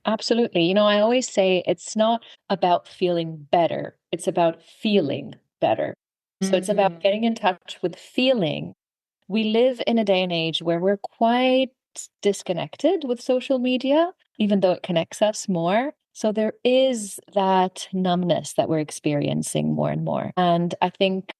Absolutely. I always say it's not about feeling better, it's about feeling better. So it's about Mm. getting in touch with feeling. We live in a day and age where we're quite disconnected with social media, even though it connects us more. So there is that numbness that we're experiencing more and more. And I think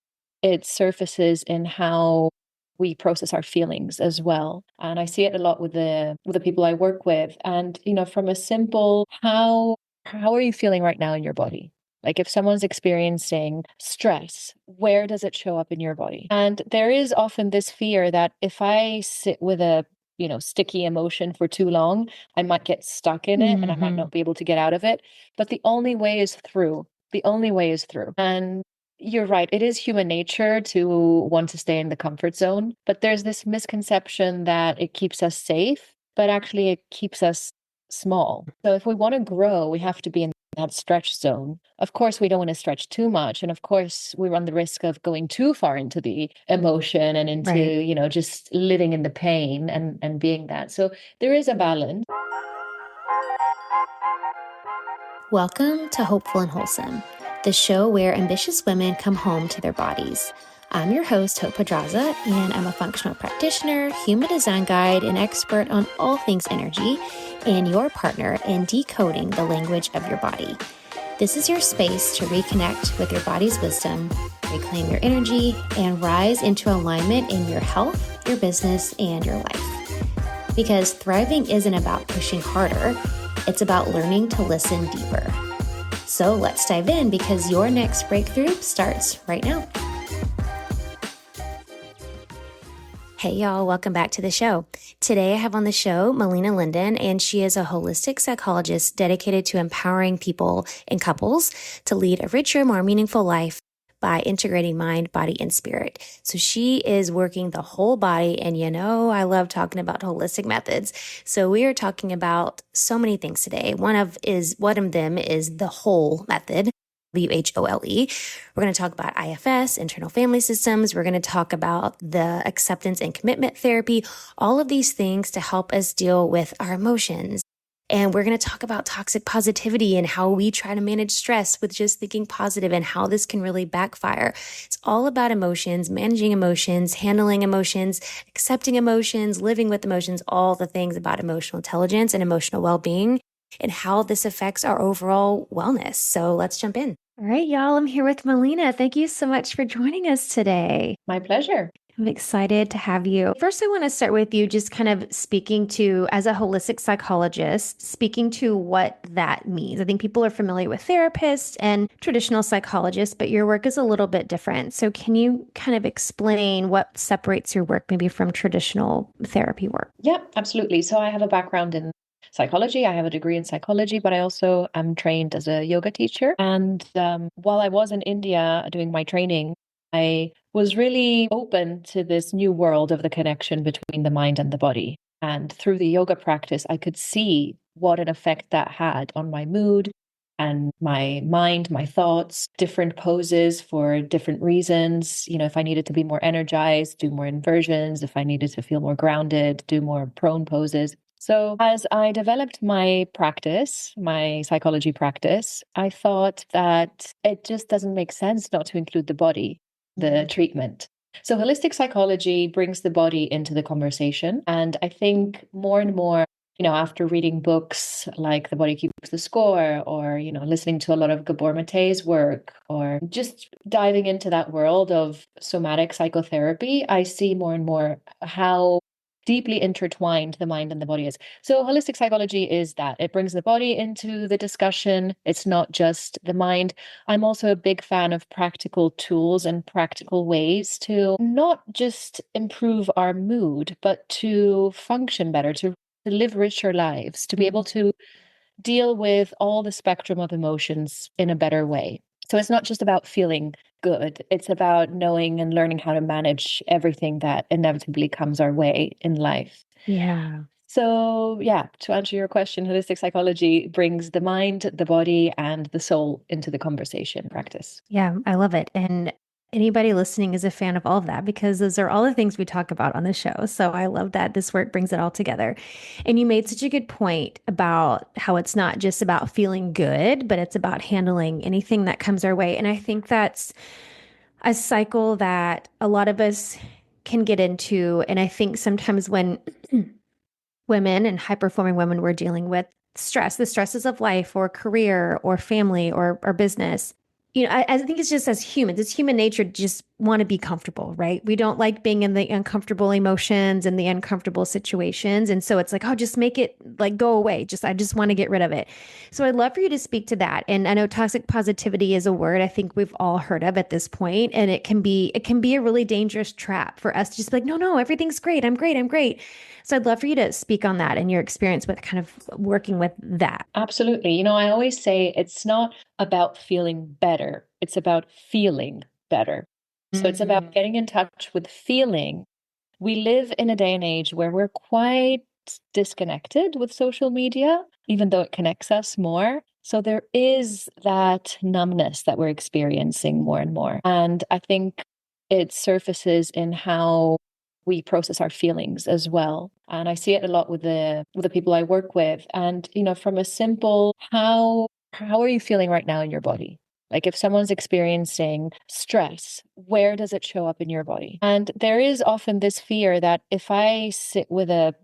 it surfaces in how we process our feelings as well. And I see it a lot with the people I work with. And, from a simple how are you feeling right now in your body? Like if someone's experiencing stress, where does it show up in your body? And there is often this fear that if I sit with a, sticky emotion for too long, I might get stuck in it and I might Hmm. not be able to get out of it. But the only way is through. The only way is through. And you're right. It is human nature to want to stay in the comfort zone, but there's this misconception that it keeps us safe, but actually it keeps us small. So if we want to grow, we have to be in that stretch zone. Of course, we don't want to stretch too much. And of course, we run the risk of going too far into the emotion and into, Right. just living in the pain and being that. So there is a balance. Welcome to Hopeful and Wholesome, the show where ambitious women come home to their bodies. I'm your host, Hope Pedraza, and I'm a functional practitioner, human design guide, and expert on all things energy, and your partner in decoding the language of your body. This is your space to reconnect with your body's wisdom, reclaim your energy, and rise into alignment in your health, your business, and your life. Because thriving isn't about pushing harder, it's about learning to listen deeper. So let's dive in because your next breakthrough starts right now. Hey y'all, welcome back to the show. Today I have on the show Melina Linden, and she is a holistic psychologist dedicated to empowering people and couples to lead a richer, more meaningful life by integrating mind, body, and spirit. So she is working the whole body, and I love talking about holistic methods. So we are talking about so many things today. One of them is the whole method. WHOLE. We're going to talk about IFS, internal family systems. We're going to talk about the acceptance and commitment therapy, all of these things to help us deal with our emotions. And we're going to talk about toxic positivity and how we try to manage stress with just thinking positive and how this can really backfire. It's all about emotions, managing emotions, handling emotions, accepting emotions, living with emotions, all the things about emotional intelligence and emotional well-being and how this affects our overall wellness. So let's jump in. All right, y'all, I'm here with Melina. Thank you so much for joining us today. My pleasure. I'm excited to have you. First, I want to start with you just kind of speaking to, as a holistic psychologist, speaking to what that means. I think people are familiar with therapists and traditional psychologists, but your work is a little bit different. So, can you kind of explain what separates your work maybe from traditional therapy work? Yeah, absolutely. So I have a background in psychology. I have a degree in psychology, but I also am trained as a yoga teacher. And while I was in India doing my training, I was really open to this new world of the connection between the mind and the body. And through the yoga practice, I could see what an effect that had on my mood and my mind, my thoughts, different poses for different reasons. If I needed to be more energized, do more inversions. If I needed to feel more grounded, do more prone poses. So, as I developed my practice, my psychology practice, I thought that it just doesn't make sense not to include the body, the treatment. So, holistic psychology brings the body into the conversation. And I think more and more, after reading books like The Body Keeps the Score, or, listening to a lot of Gabor Mate's work, or just diving into that world of somatic psychotherapy, I see more and more how deeply intertwined the mind and the body is. So holistic psychology is that it brings the body into the discussion. It's not just the mind. I'm also a big fan of practical tools and practical ways to not just improve our mood, but to function better, to live richer lives, to be able to deal with all the spectrum of emotions in a better way. So it's not just about feeling good, it's about knowing and learning how to manage everything that inevitably comes our way in life. Yeah. So, yeah, to answer your question, holistic psychology brings the mind, the body, and the soul into the conversation practice. Yeah, I love it. And anybody listening is a fan of all of that because those are all the things we talk about on the show. So I love that this work brings it all together. And you made such a good point about how it's not just about feeling good, but it's about handling anything that comes our way. And I think that's a cycle that a lot of us can get into. And I think sometimes when women and high performing women were dealing with stress, the stresses of life or career or family or business. I think it's just as humans, it's human nature to just want to be comfortable, right? We don't like being in the uncomfortable emotions and the uncomfortable situations. And so it's like, oh, just make it like go away. I just want to get rid of it. So I'd love for you to speak to that. And I know toxic positivity is a word I think we've all heard of at this point, and it can be a really dangerous trap for us to just be like, no, everything's great. I'm great. I'm great. So I'd love for you to speak on that and your experience with kind of working with that. Absolutely. I always say it's not about feeling better, it's about feeling better. So it's about getting in touch with feeling. We live in a day and age where we're quite disconnected with social media, even though it connects us more. So there is that numbness that we're experiencing more and more. And I think it surfaces in how we process our feelings as well. And I see it a lot with the people I work with. And, from a simple how are you feeling right now in your body? Like if someone's experiencing stress, where does it show up in your body? And there is often this fear that if I sit with a,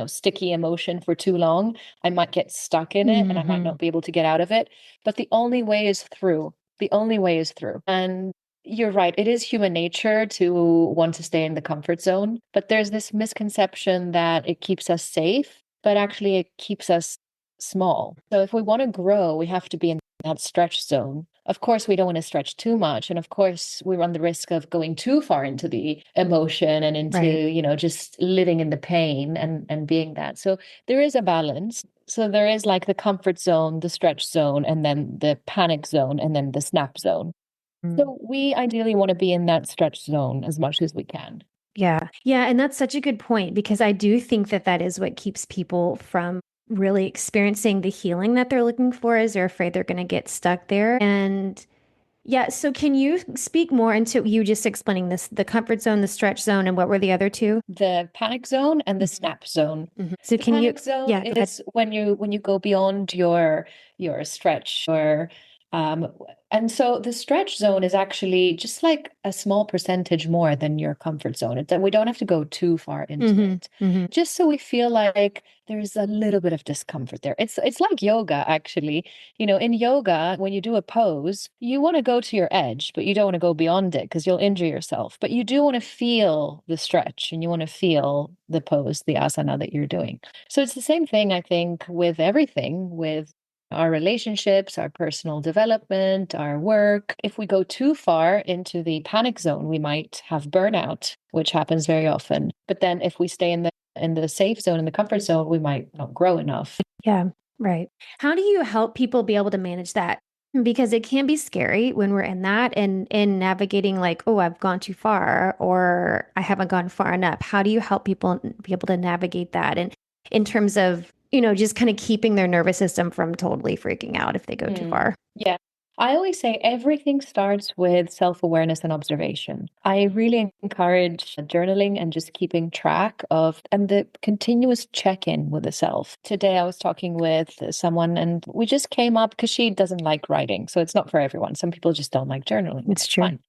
sticky emotion for too long, I might get stuck in it and I might not be able to get out of it. But the only way is through. The only way is through. And you're right. It is human nature to want to stay in the comfort zone, but there's this misconception that it keeps us safe, but actually it keeps us small. So if we want to grow, we have to be in that stretch zone. Of course, we don't want to stretch too much. And of course, we run the risk of going too far into the emotion and into, Right. just living in the pain and being that. So there is a balance. So there is like the comfort zone, the stretch zone, and then the panic zone, and then the snap zone. So we ideally want to be in that stretch zone as much as we can. Yeah. Yeah. And that's such a good point because I do think that that is what keeps people from really experiencing the healing that they're looking for is they're afraid they're going to get stuck there. And yeah. So can you speak more into you just explaining this, the comfort zone, the stretch zone, and what were the other two? The panic zone and the snap zone. So The can you, panic zone yeah, go ahead. is when you go beyond your stretch or um and so the stretch zone is actually just like a small percentage more than your comfort zone. That we don't have to go too far into it. Just so we feel like there's a little bit of discomfort there. It's like yoga actually. In yoga, when you do a pose, you want to go to your edge, but you don't want to go beyond it because you'll injure yourself. But you do want to feel the stretch and you want to feel the pose, the asana that you're doing. So it's the same thing, I think, with everything, with our relationships, our personal development, our work. If we go too far into the panic zone, we might have burnout, which happens very often. But then if we stay in the safe zone, in the comfort zone, we might not grow enough. Yeah. Right. How do you help people be able to manage that? Because it can be scary when we're in that and in navigating like, oh, I've gone too far or I haven't gone far enough. How do you help people be able to navigate that? And in terms of, just kind of keeping their nervous system from totally freaking out if they go too far. Yeah. I always say everything starts with self-awareness and observation. I really encourage journaling and just keeping track of and the continuous check-in with the self. Today I was talking with someone and we just came up because she doesn't like writing. So it's not for everyone. Some people just don't like journaling. It's true. Fine.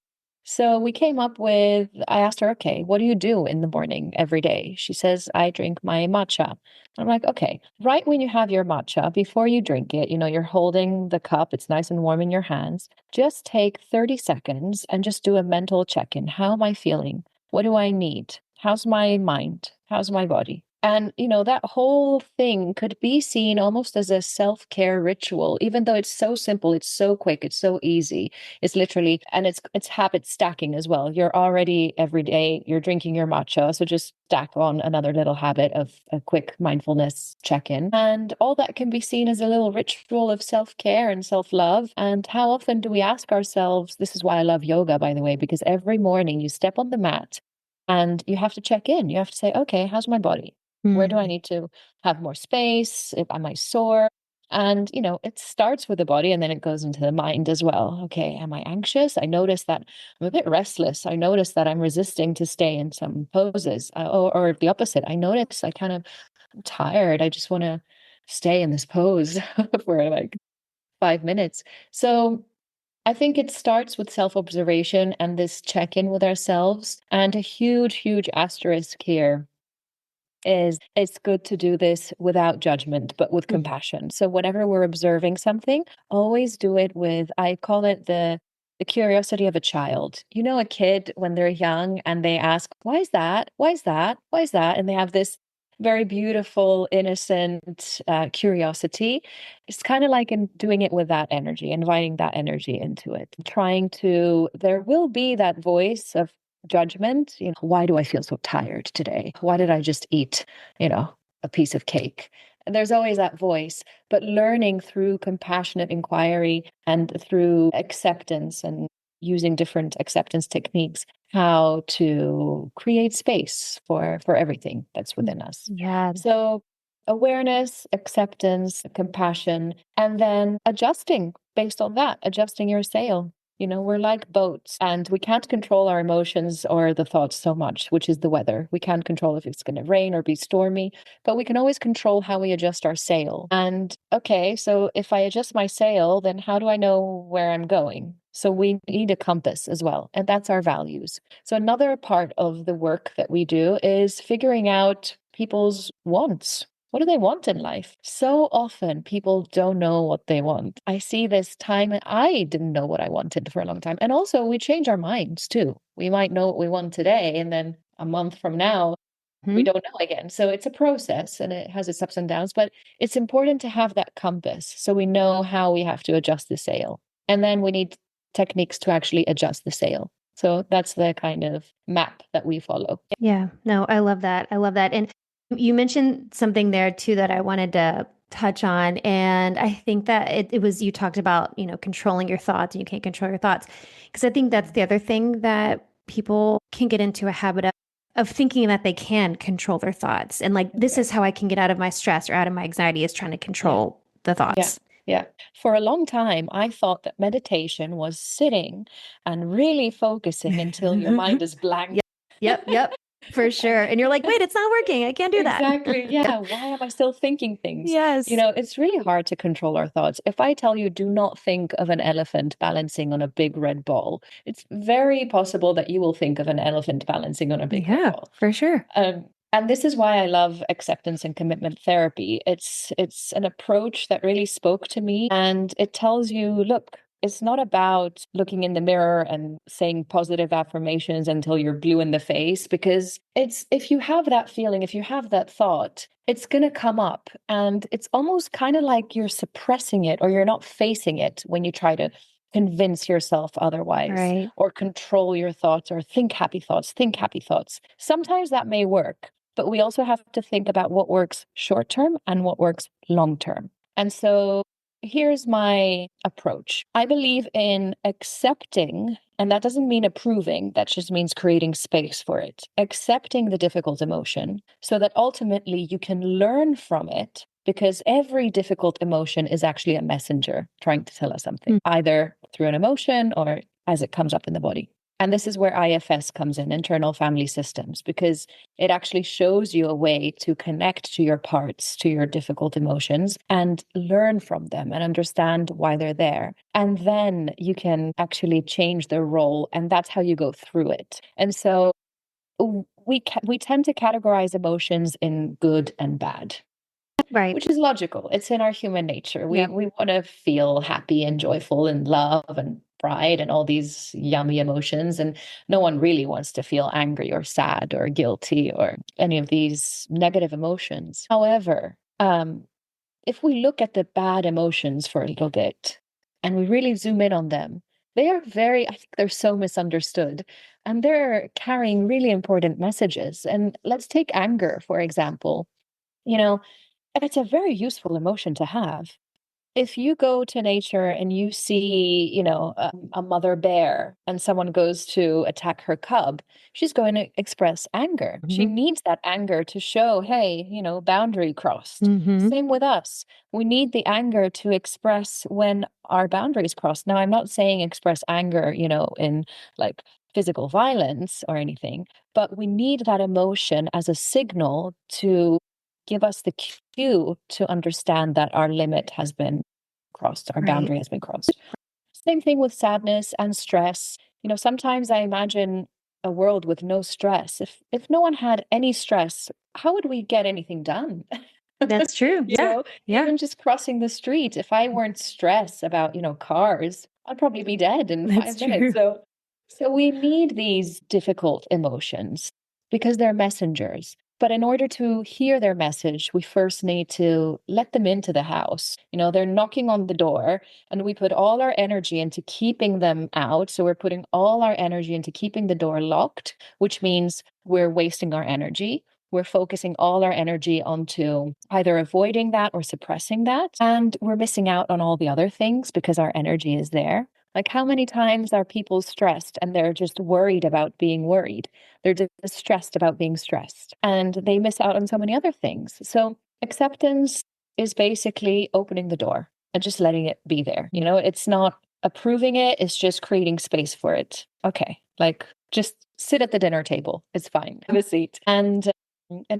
So we came up with, I asked her, okay, what do you do in the morning every day? She says, I drink my matcha. I'm like, okay, right when you have your matcha, before you drink it, you're holding the cup, it's nice and warm in your hands. Just take 30 seconds and just do a mental check in. How am I feeling? What do I need? How's my mind? How's my body? And, that whole thing could be seen almost as a self-care ritual, even though it's so simple, it's so quick, it's so easy. It's literally, and it's habit stacking as well. You're already every day, you're drinking your matcha. So just stack on another little habit of a quick mindfulness check-in. And all that can be seen as a little ritual of self-care and self-love. And how often do we ask ourselves, this is why I love yoga, by the way, because every morning you step on the mat and you have to check in. You have to say, okay, how's my body? Where do I need to have more space? Am I sore? And, it starts with the body and then it goes into the mind as well. Okay, am I anxious? I notice that I'm a bit restless. I notice that I'm resisting to stay in some poses, or the opposite. I notice I kind of I'm tired. I just want to stay in this pose for like 5 minutes. So I think it starts with self-observation and this check-in with ourselves. And a huge, huge asterisk here is it's good to do this without judgment, but with Mhm. compassion. So whenever we're observing something, always do it with, I call it the curiosity of a child. A kid when they're young and they ask, why is that? Why is that? Why is that? And they have this very beautiful, innocent curiosity. It's kind of like in doing it with that energy, inviting that energy into it, there will be that voice of judgment. Why do I feel so tired today? Why did I just eat, you know, a piece of cake? And there's always that voice, but learning through compassionate inquiry and through acceptance and using different acceptance techniques, how to create space for everything that's within us. Yeah. So awareness, acceptance, compassion, and then adjusting based on that, adjusting your sail. We're like boats and we can't control our emotions or the thoughts so much, which is the weather. We can't control if it's going to rain or be stormy, but we can always control how we adjust our sail. And okay, so if I adjust my sail, then how do I know where I'm going? So we need a compass as well, and that's our values. So another part of the work that we do is figuring out people's wants. What do they want in life? So often people don't know what they want. I see this time, and I didn't know what I wanted for a long time. And also, we change our minds too. We might know what we want today, and then a month from now, we Mhm. don't know again. So it's a process and it has its ups and downs, but it's important to have that compass so we know how we have to adjust the sail. And then we need techniques to actually adjust the sail. So that's the kind of map that we follow. Yeah. No, I love that. I love that. And you mentioned something there too that I wanted to touch on. And I think that it was, you talked about, controlling your thoughts and you can't control your thoughts. Because I think that's the other thing that people can get into a habit of thinking that they can control their thoughts. And like, this Yeah. is how I can get out of my stress or out of my anxiety is trying to Yeah. control the Yeah. thoughts. Yeah. For a long time, I thought that meditation was sitting and really focusing until your mind is blank. Yep. Yep. Yep. For sure. And you're like, wait, it's not working. I can't do that. Exactly. Yeah. Why am I still thinking things? Yes. It's really hard to control our thoughts. If I tell you, do not think of an elephant balancing on a big red ball, it's very possible that you will think of an elephant balancing on a big red Yeah, ball. for sure. And this is why I love acceptance and commitment therapy. It's an approach that really spoke to me, and it tells you, look, it's not about looking in the mirror and saying positive affirmations until you're blue in the face, because it's if you have that feeling, if you have that thought, it's going to come up, and it's almost kind of like you're suppressing it or you're not facing it when you try to convince yourself otherwise Right. or control your thoughts or think happy thoughts, think happy thoughts. Sometimes that may work, but we also have to think about what works short term and what works long term. And so here's my approach. I believe in accepting, and that doesn't mean approving, that just means creating space for it. Accepting the difficult emotion so that ultimately you can learn from it, because every difficult emotion is actually a messenger trying to tell us something, Mm. either through an emotion or as it comes up in the body. And this is where IFS comes in, internal family systems, because it actually shows you a way to connect to your parts, to your difficult emotions, and learn from them and understand why they're there. And then you can actually change their role. And that's how you go through it. And so we tend to categorize emotions in good and bad, Right. which is logical. It's in our human nature. We Yep. we want to feel happy and joyful and love and pride and all these yummy emotions. And no one really wants to feel angry or sad or guilty or any of these negative emotions. However, if we look at the bad emotions for a little bit and we really zoom in on them, I think they're so misunderstood and they're carrying really important messages. And let's take anger, for example. You know, and it's a very useful emotion to have. if you go to nature and you see, a mother bear and someone goes to attack her cub, she's going to express anger. She Hmm. needs that anger to show, hey, boundary crossed. Hmm. Same with us. We need the anger to express when our boundaries crossed. Now, I'm not saying express anger, in like physical violence or anything, but we need that emotion as a signal to give us the cue to understand that our limit has been crossed, our Right. boundary has been crossed. Same thing with sadness and stress. Sometimes I imagine a world with no stress. If no one had any stress, how would we get anything done? That's true. you Yeah. know, Yeah. even just crossing the street, if I weren't stressed about, cars, I'd probably be dead in That's 5 minutes. true. So we need these difficult emotions because they're messengers. But in order to hear their message, we first need to let them into the house. They're knocking on the door, and we put all our energy into keeping them out. So we're putting all our energy into keeping the door locked, which means we're wasting our energy. We're focusing all our energy onto either avoiding that or suppressing that. And we're missing out on all the other things because our energy is there. Like, how many times are people stressed and they're just worried about being worried? They're just stressed about being stressed and they miss out on so many other things. So, acceptance is basically opening the door and just letting it be there. It's not approving it, it's just creating space for it. Okay, like just sit at the dinner table. It's fine. Have a seat. And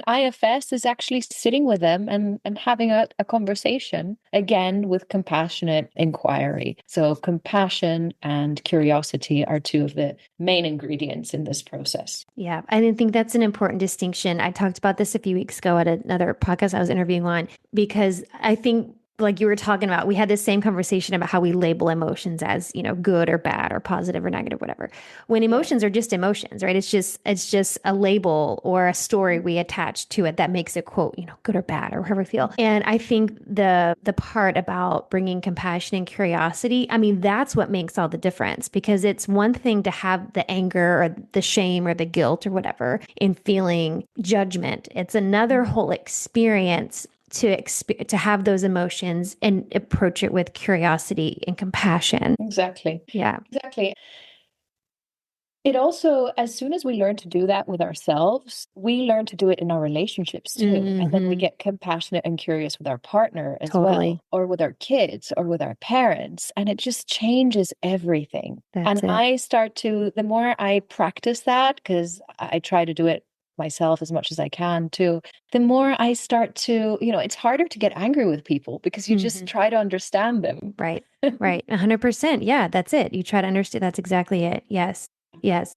IFS is actually sitting with them and having a conversation again with compassionate inquiry. So compassion and curiosity are two of the main ingredients in this process. Yeah, I think that's an important distinction. I talked about this a few weeks ago at another podcast I was interviewing on, because I think, like you were talking about, we had this same conversation about how we label emotions as, good or bad or positive or negative, whatever. When Yeah. emotions are just emotions, right? It's just a label or a story we attach to it that makes it, quote, good or bad or however we feel. And I think the part about bringing compassion and curiosity, I mean, that's what makes all the difference, because it's one thing to have the anger or the shame or the guilt or whatever in feeling judgment. It's another whole experience to have those emotions and approach it with curiosity and compassion. Exactly. Yeah. Exactly. It also, as soon as we learn to do that with ourselves, we learn to do it in our relationships too. And then we Hmm. get compassionate and curious with our partner as Totally. well, or with our kids, or with our parents. And it just changes everything. That's And it. the more I practice that, because I try to do it myself as much as I can too, the more I start to, it's harder to get angry with people because you just Hmm. try to understand them. Right. Right. 100%. Yeah, that's it. You try to understand. That's exactly it. Yes. Yes.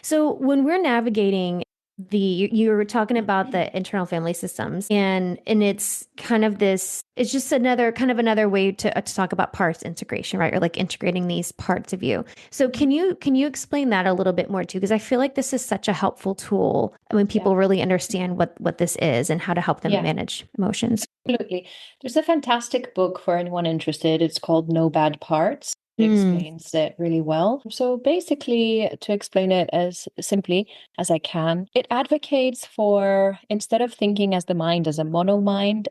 So when we're navigating you were talking about the internal family systems, and it's kind of this, it's just another way to talk about parts integration, right? Or like integrating these parts of you. So can you explain that a little bit more too? Because I feel like this is such a helpful tool when Yeah. people really understand what this is and how to help them Yeah. manage emotions. Absolutely. There's a fantastic book for anyone interested. It's called No Bad Parts. It Mm. explains it really well. So basically, to explain it as simply as I can, it advocates for, instead of thinking as the mind as a mono mind,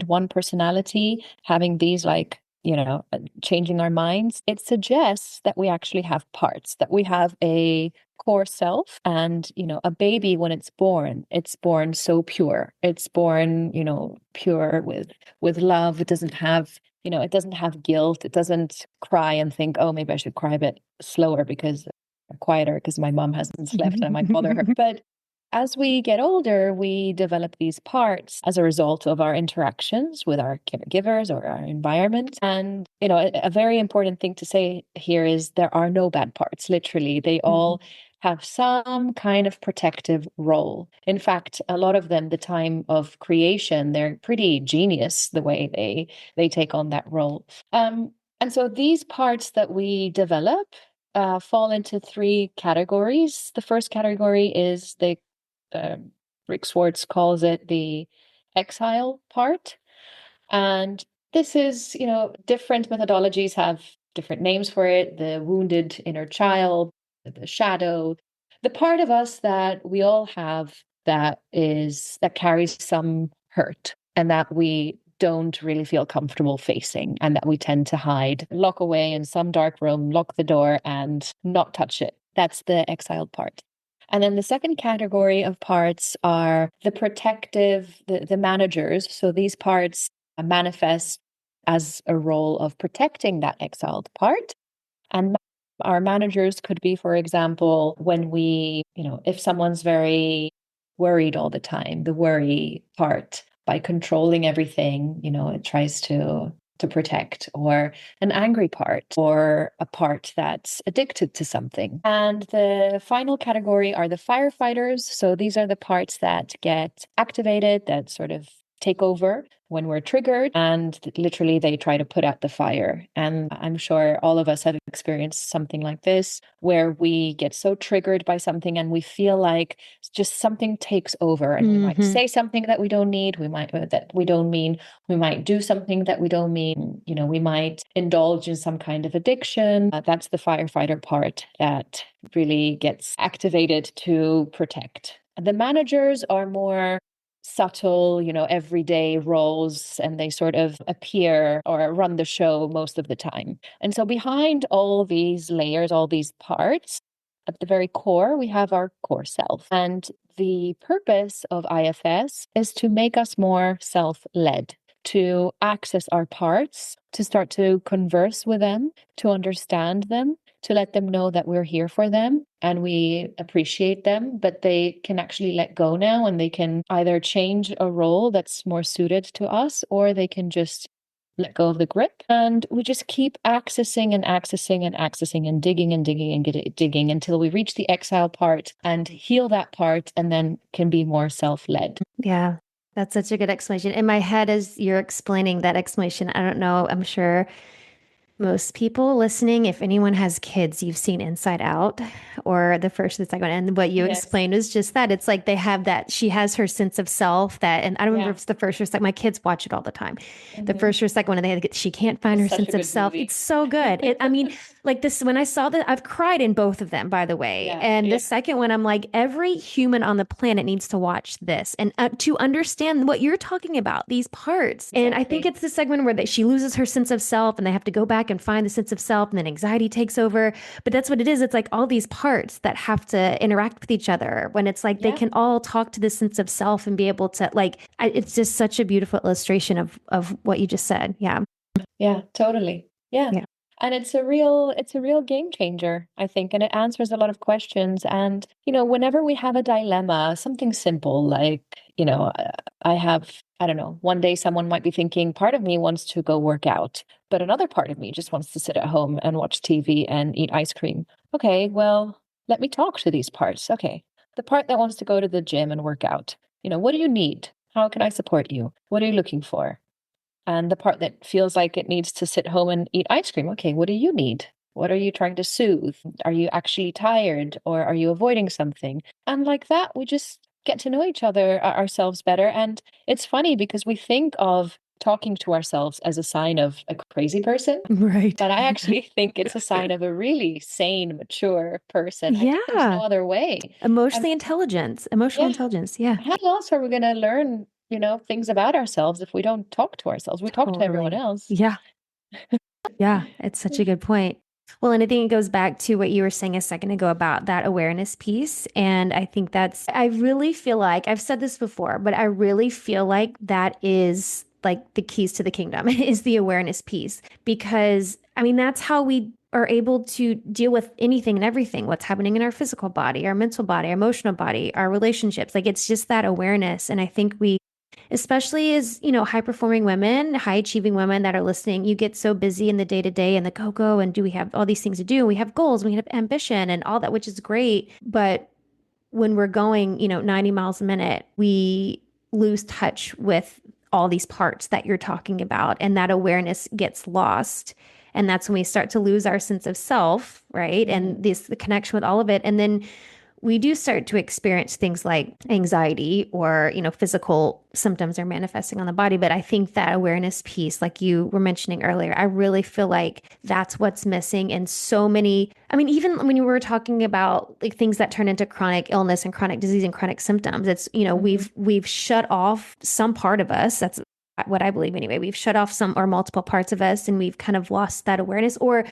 one personality, having these changing our minds, it suggests that we actually have parts, that we have a core self. And a baby, when it's born so pure, it's born pure with love. It doesn't have guilt. It doesn't cry and think, oh, maybe I should cry a bit slower because quieter because my mom hasn't slept and I might bother her. But as we get older, we develop these parts as a result of our interactions with our caregivers or our environment. And, a very important thing to say here is there are no bad parts. Literally, they all have some kind of protective role. In fact, a lot of them, the time of creation, they're pretty genius the way they take on that role. And so these parts that we develop fall into three categories. The first category is uh, Rick Swartz calls it the exile part. And this is, different methodologies have different names for it: the wounded inner child, the shadow, the part of us that we all have that carries some hurt and that we don't really feel comfortable facing and that we tend to hide, lock away in some dark room, lock the door and not touch it. That's the exiled part. And then the second category of parts are the protective, the managers. So these parts manifest as a role of protecting that exiled part. And our managers could be, for example, when we, if someone's very worried all the time, the worry part, by controlling everything, it tries to protect, or an angry part, or a part that's addicted to something. And the final category are the firefighters. So these are the parts that get activated, that sort of take over when we're triggered, and literally they try to put out the fire. And I'm sure all of us have experienced something like this, where we get so triggered by something and we feel like just something takes over, and we might say something that we don't need, that we don't mean, we might do something that we don't mean, we might indulge in some kind of addiction. That's the firefighter part that really gets activated to protect. The managers are more subtle, everyday roles, and they sort of appear or run the show most of the time. And so behind all these layers, all these parts, at the very core, we have our core self. And the purpose of IFS is to make us more self-led, to access our parts, to start to converse with them, to understand them, to let them know that we're here for them and we appreciate them, but they can actually let go now, and they can either change a role that's more suited to us, or they can just let go of the grip. And we just keep accessing and accessing and accessing and digging and digging and digging until we reach the exile part and heal that part, and then can be more self-led. Yeah, that's such a good explanation. In my head, as you're explaining that explanation, I don't know, I'm sure most people listening, if anyone has kids, you've seen Inside Out or the first and the second one. And what you explained is just that. It's like they have that, she has her sense of self that, and I don't remember if it's the first or second, my kids watch it all the time. The first or second one, and she can't find her sense of self. Movie. It's so good. I mean, like this, when I saw that, I've cried in both of them, by the way. And the second one, I'm like, every human on the planet needs to watch this and to understand what you're talking about, these parts. Exactly. And I think it's the segment where she loses her sense of self and they have to go back and find the sense of self, and then anxiety takes over. But that's what it is. It's like all these parts that have to interact with each other, when it's like they can all talk to the sense of self and be able to it's just such a beautiful illustration of what you just said. Yeah, totally. Yeah. And it's a real game changer, I think, and it answers a lot of questions. And, whenever we have a dilemma, something simple like, I don't know, one day someone might be thinking, part of me wants to go work out, but another part of me just wants to sit at home and watch TV and eat ice cream. Okay, well, let me talk to these parts. Okay, the part that wants to go to the gym and work out, what do you need? How can I support you? What are you looking for? And the part that feels like it needs to sit home and eat ice cream. Okay, what do you need? What are you trying to soothe? Are you actually tired, or are you avoiding something? And like that, we just get to know each other, ourselves better. And it's funny because we think of talking to ourselves as a sign of a crazy person. Right. But I actually think it's a sign of a really sane, mature person. I think there's no other way. Emotional intelligence. Yeah. How else are we going to learn, things about ourselves if we don't talk to ourselves? We talk to everyone else. Yeah. Yeah. It's such a good point. Well, and I think it goes back to what you were saying a second ago about that awareness piece. And I think I really feel like, I've said this before, but I really feel like that is like the keys to the kingdom is the awareness piece, because I mean, that's how we are able to deal with anything and everything, what's happening in our physical body, our mental body, our emotional body, our relationships. Like it's just that awareness. And I think especially as, high performing women, high achieving women that are listening, you get so busy in the day to day and the go, and do we have all these things to do? We have goals, we have ambition and all that, which is great. But when we're going, 90 miles a minute, we lose touch with all these parts that you're talking about, and that awareness gets lost. And that's when we start to lose our sense of self, right? And the connection with all of it. And then we do start to experience things like anxiety or, physical symptoms are manifesting on the body. But I think that awareness piece, like you were mentioning earlier, I really feel like that's what's missing in so many. I mean, even when you were talking about like things that turn into chronic illness and chronic disease and chronic symptoms, it's, we've shut off some part of us. That's what I believe anyway. We've shut off some or multiple parts of us and we've kind of lost that awareness, or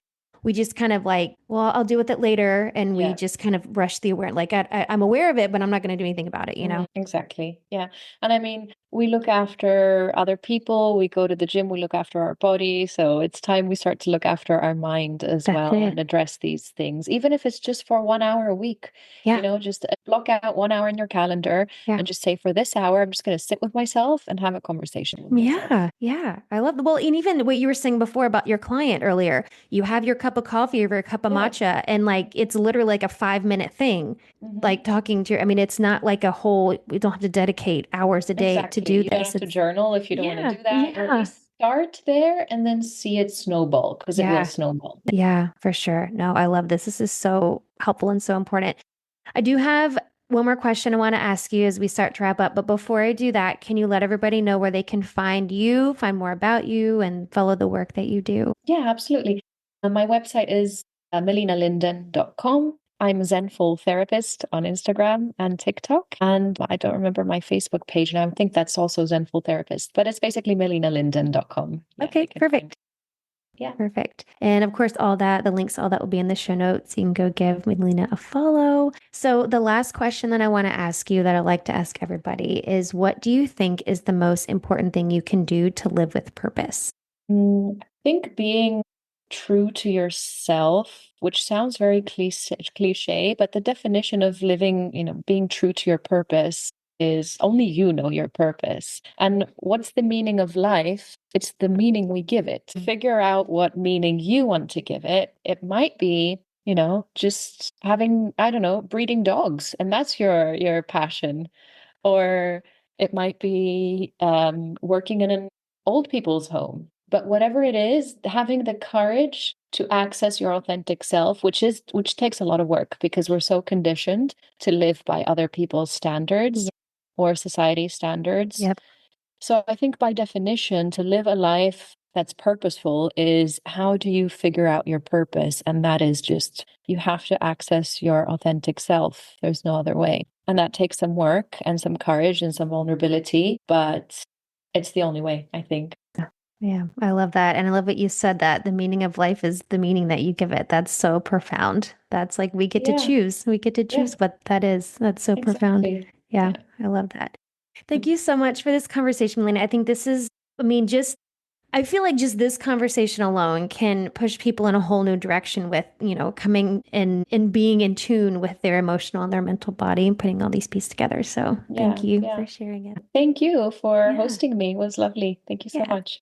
we just kind of like, well, I'll deal with it later. And we Yeah. just kind of rush the awareness. Like I'm aware of it, but I'm not going to do anything about it, you know? Exactly. Yeah. And I mean, we look after other people, we go to the gym, we look after our body. So it's time we start to look after our mind as That's well it. and address these things, even if it's just for 1 hour a week. Yeah. Just block out 1 hour in your calendar Yeah. and just say, for this hour, I'm just going to sit with myself and have a conversation with myself. Yeah, yeah. I love the well, and even what you were saying before about your client earlier, you have your cup of coffee or your cup of Yeah. matcha, and like it's literally like a 5 minute thing, Hmm. like talking to your, I mean, it's not like a whole, we don't have to dedicate hours a day to Exactly. do You don't this. have to It's, journal if you don't want to yeah, do that, or at yeah, least start there and then see it snowball because it will yeah, snowball. yeah, for sure. No, I love this. This is so helpful and so important. I do have one more question I want to ask you as we start to wrap up. But before I do that, can you let everybody know where they can find you, find more about you, and follow the work that you do? Yeah, absolutely. My website is melinalinden.com. I'm a Zenful therapist on Instagram and TikTok. And I don't remember my Facebook page now. I think that's also Zenful therapist, but it's basically melinalinden.com. Yeah, Okay, they can find. perfect. Yeah. Perfect. And of course, all that, the links, all that will be in the show notes. You can go give Melina a follow. So, the last question that I want to ask you that I like to ask everybody is what do you think is the most important thing you can do to live with purpose? I think being true to yourself, which sounds very cliche, but the definition of living, being true to your purpose is only you know your purpose. And what's the meaning of life? It's the meaning we give it. To figure out what meaning you want to give it, it might be, just having, I don't know, breeding dogs, and that's your passion. Or it might be working in an old people's home. But whatever it is, having the courage to access your authentic self, which takes a lot of work because we're so conditioned to live by other people's standards Yeah. or society standards. Yep. So I think by definition, to live a life that's purposeful is how do you figure out your purpose? And that is just you have to access your authentic self. There's no other way. And that takes some work and some courage and some vulnerability, but it's the only way, I think. Yeah, I love that. And I love what you said that the meaning of life is the meaning that you give it. That's so profound. That's like we get to Yeah, choose. We get to yeah, choose what that is. That's so profound. exactly. Yeah, Yeah. I love that. Thank you so much for this conversation, Melina. I think this is, I mean, just I feel like just this conversation alone can push people in a whole new direction with, coming and being in tune with their emotional and their mental body and putting all these pieces together. So thank Yeah, you yeah. for sharing it. Thank you for Yeah. hosting me. It was lovely. Thank you so Yeah. much.